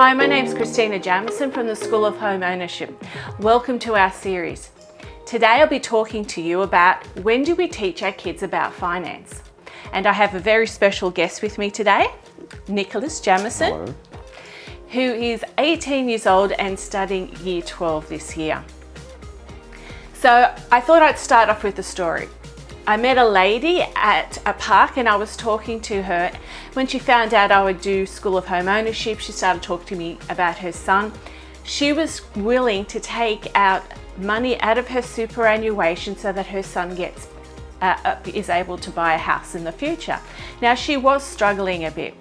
Hi, my name's Christina Jamieson from the School of Home Ownership. Welcome to our series. Today I'll be talking to you about when do we teach our kids about finance. And I have a very special guest with me today, Nicholas Jamieson. Hello. Who is 18 years old and studying Year 12 this year. So I thought I'd start off with a story. I met a lady at a park and I was talking to her. When she found out I would do School of Home Ownership, she started talking to me about her son. She was willing to take out money out of her superannuation so that her son is able to buy a house in the future. Now, she was struggling a bit.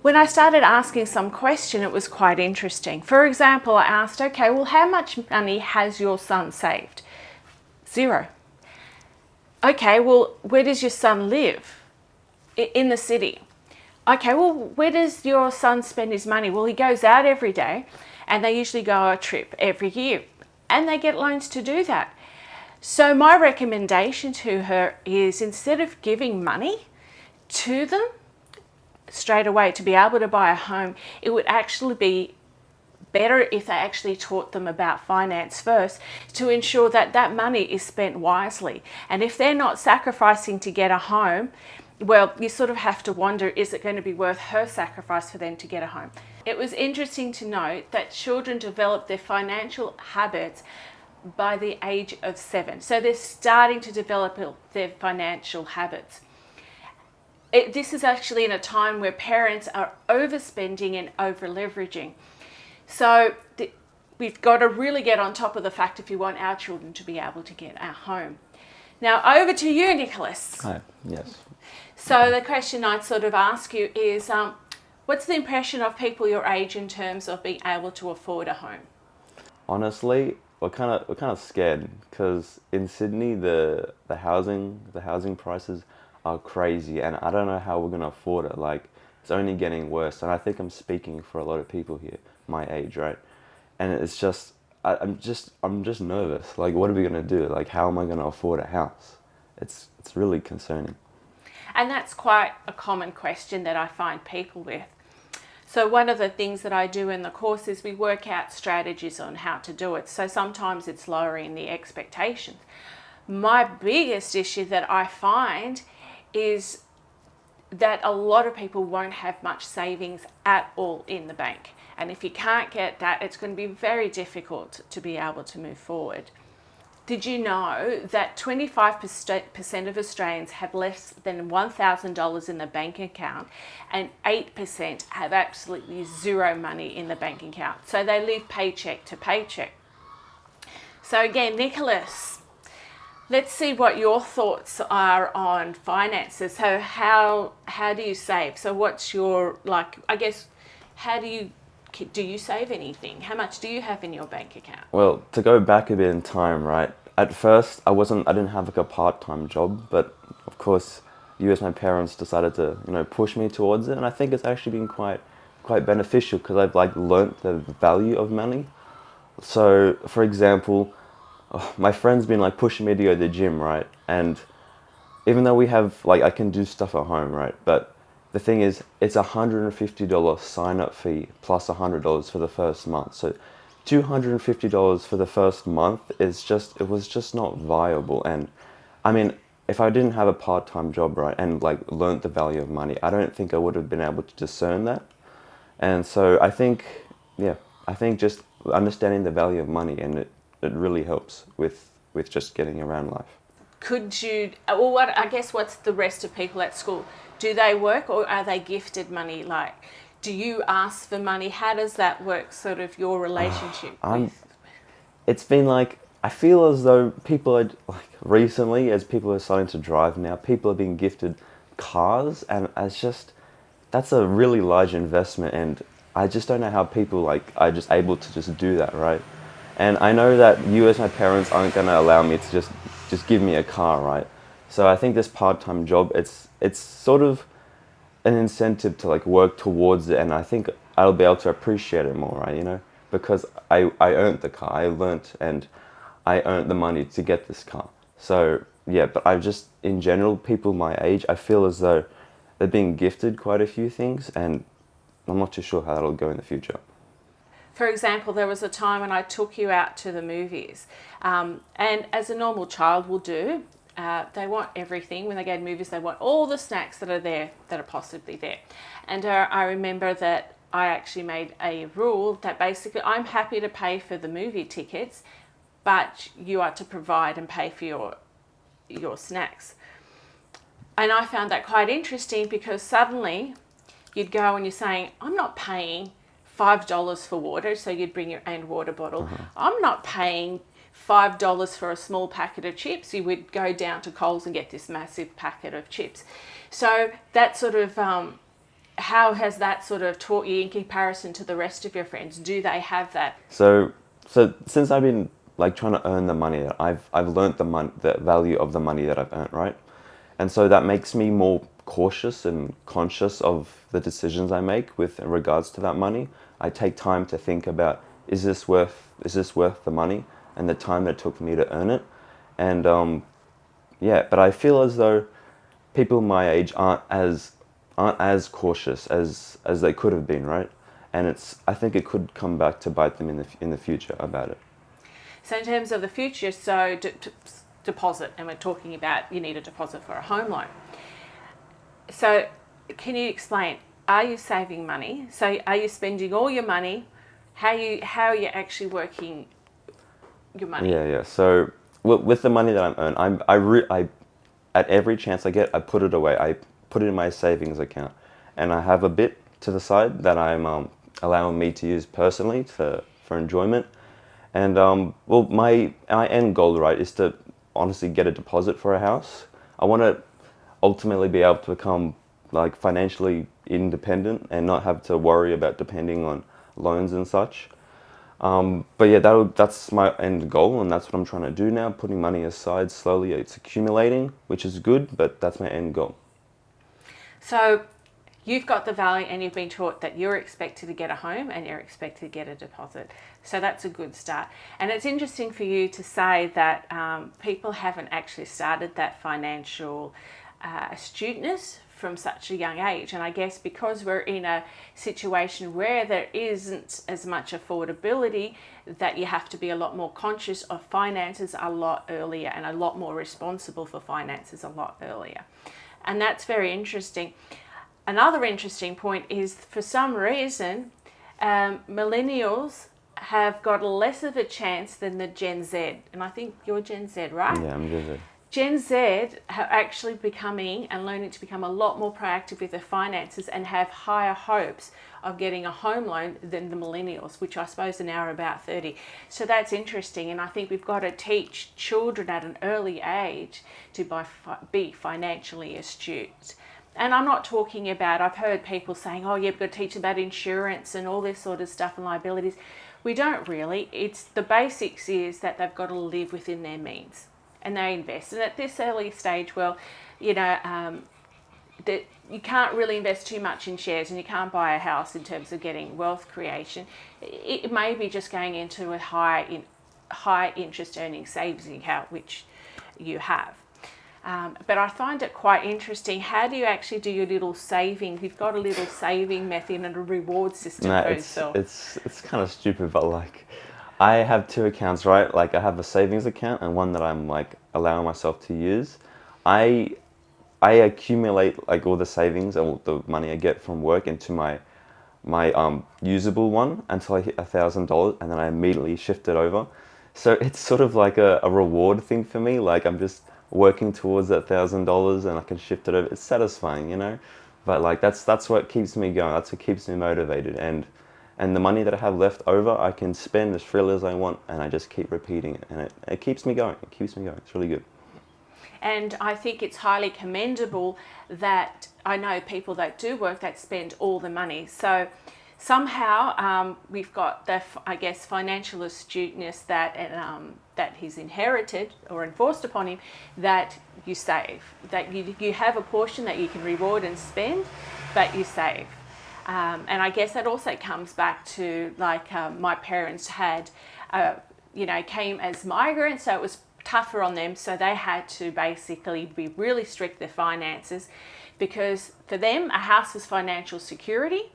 When I started asking some question, it was quite interesting. For example, I asked, okay, well, how much money has your son saved? 0. Okay, well, where does your son live? In the city. Okay, well, where does your son spend his money? Well, he goes out every day and they usually go on a trip every year and they get loans to do that. So my recommendation to her is, instead of giving money to them straight away to be able to buy a home, it would actually be better if they actually taught them about finance first, to ensure that that money is spent wisely. And if they're not sacrificing to get a home, well, you sort of have to wonder, is it going to be worth her sacrifice for them to get a home? It was interesting to note that children develop their financial habits by the age of 7. So they're starting to develop their financial habits. This is actually in a time where parents are overspending and over leveraging. So we've got to really get on top of the fact if you want our children to be able to get a home. Now, over to you, Nicholas. Hi, yes. So the question I'd sort of ask you is, what's the impression of people your age in terms of being able to afford a home? Honestly, we're kind of scared because in Sydney the housing prices are crazy, and I don't know how we're gonna afford it. Like, it's only getting worse, and I think I'm speaking for a lot of people here my age, right? And it's just I'm just nervous. Like, what are we gonna do? Like, how am I gonna afford a house? It's really concerning. And that's quite a common question that I find people with. So one of the things that I do in the course is we work out strategies on how to do it. So sometimes it's lowering the expectations. My biggest issue that I find is that a lot of people won't have much savings at all in the bank. And if you can't get that, it's going to be very difficult to be able to move forward. Did you know that 25% of Australians have less than $1,000 in the bank account and 8% have absolutely zero money in the bank account? So they live paycheck to paycheck. So again, Nicholas, let's see what your thoughts are on finances. So how do you save? So what's your, how do you save anything? How much do you have in your bank account? Well, to go back a bit in time, right? At first, I didn't have like a part-time job, but of course, you as my parents decided to, push me towards it, and I think it's actually been quite beneficial because I've learnt the value of money. So, for example, my friend's been pushing me to go to the gym, right? And even though we have I can do stuff at home, right? But the thing is, it's $150 sign-up fee plus $100 for the first month. So $250 for the first month it was just not viable. And I mean, if I didn't have a part-time job, right, and learnt the value of money, I don't think I would have been able to discern that. And so I think just understanding the value of money, and it really helps with just getting around life. Could you, what's the rest of people at school? Do they work or are they gifted money? Do you ask for money? How does that work, sort of your relationship with? It's been I feel as though people are, recently, as people are starting to drive now, people are being gifted cars, and that's a really large investment, and I just don't know how people are just able to just do that, right? And I know that you as my parents aren't going to allow me to just give me a car, right? So I think this part-time job, it's sort of an incentive to work towards it, and I think I'll be able to appreciate it more, right? Because I earned the car, I learnt, and I earned the money to get this car. So yeah, but in general, people my age, I feel as though they're being gifted quite a few things, and I'm not too sure how that'll go in the future. For example, there was a time when I took you out to the movies, and as a normal child will do, they want everything. When they go to movies, they want all the snacks that are there, that are possibly there. And I remember that I actually made a rule that basically I'm happy to pay for the movie tickets, but you are to provide and pay for your snacks. And I found that quite interesting, because suddenly you'd go and you're saying, I'm not paying $5 for water, so you'd bring your own water bottle. I'm not paying $5 for a small packet of chips. You would go down to Coles and get this massive packet of chips. So that sort of, how has that sort of taught you in comparison to the rest of your friends? Do they have that? So since I've been like trying to earn the money, I've learnt the value of the money that I've earned, right? And so that makes me more cautious and conscious of the decisions I make with in regards to that money. I take time to think about, is this worth the money and the time that it took for me to earn it? And yeah, but I feel as though people my age aren't as cautious as they could have been, right? And I think it could come back to bite them in the future about it. So in terms of the future, so deposit, and we're talking about you need a deposit for a home loan. So can you explain, are you saving money? So are you spending all your money? How are you actually working your money? Yeah. So with the money that I'm earning, I at every chance I get, I put it away. I put it in my savings account, and I have a bit to the side that I'm allowing me to use personally for enjoyment. And well, my end goal, right, is to honestly get a deposit for a house. I want to ultimately be able to become like financially independent and not have to worry about depending on loans and such. But yeah, that's my end goal, and that's what I'm trying to do now, putting money aside slowly. It's accumulating, which is good, but that's my end goal. So you've got the value, and you've been taught that you're expected to get a home and you're expected to get a deposit. So that's a good start. And it's interesting for you to say that people haven't actually started that financial astuteness from such a young age. And I guess because we're in a situation where there isn't as much affordability, that you have to be a lot more conscious of finances a lot earlier, and a lot more responsible for finances a lot earlier. And that's very interesting. Another interesting point is, for some reason, millennials have got less of a chance than the Gen Z. And I think you're Gen Z, right? Yeah, I'm Gen Z. Gen Z are actually becoming and learning to become a lot more proactive with their finances, and have higher hopes of getting a home loan than the millennials, which I suppose are now about 30. So that's interesting. And I think we've got to teach children at an early age to be financially astute. And I'm not talking about, I've heard people saying, oh, you've got to teach them about insurance and all this sort of stuff and liabilities. We don't really. It's the basics is that they've got to live within their means, and they invest. And at this early stage, well, you know, that you can't really invest too much in shares, and you can't buy a house in terms of getting wealth creation. It may be just going into a high interest earning savings account, which you have. But I find it quite interesting. How do you actually do your little saving? You've got a little saving method and a reward system for yourself. It's kind of stupid, but like, I have two accounts, right? Like, I have a savings account and one that I'm like allowing myself to use. I accumulate like all the savings and all the money I get from work into my usable one until I hit $1,000, and then I immediately shift it over. So it's sort of like a reward thing for me. Like, I'm just working towards that $1,000 and I can shift it over. It's satisfying, you know. But like, that's what keeps me going. That's what keeps me motivated. And the money that I have left over, I can spend as freely as I want, and I just keep repeating it, and it keeps me going. It keeps me going. It's really good. And I think it's highly commendable that I know people that do work that spend all the money. So somehow we've got the, I guess, financial astuteness that he's inherited or enforced upon him, that you save, that you have a portion that you can reward and spend, but you save. And I guess that also comes back to like my parents had, came as migrants, so it was tougher on them, so they had to basically be really strict with their finances, because for them a house was financial security,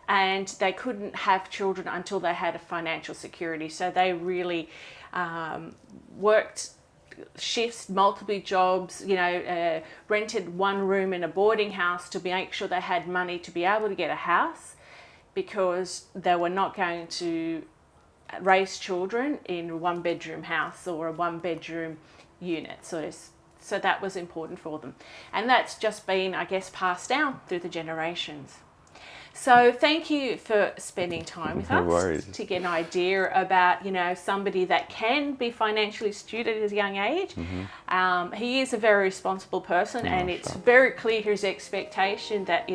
and they couldn't have children until they had a financial security. So they really worked shifts, multiple jobs, rented one room in a boarding house to make sure they had money to be able to get a house, because they were not going to raise children in a one-bedroom house or a one-bedroom unit. So that was important for them. And that's just been, I guess, passed down through the generations. So thank you for spending time with No us worries. to get an idea about, somebody that can be financially astute at his young age. He is a very responsible person, and it's very clear his expectation that,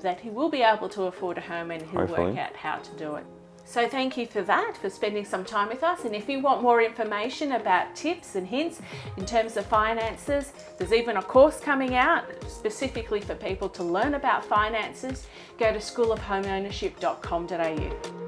that he will be able to afford a home, and he'll Hopefully. work out how to do it. So thank you for that, for spending some time with us. And if you want more information about tips and hints in terms of finances, there's even a course coming out specifically for people to learn about finances. Go to schoolofhomeownership.com.au.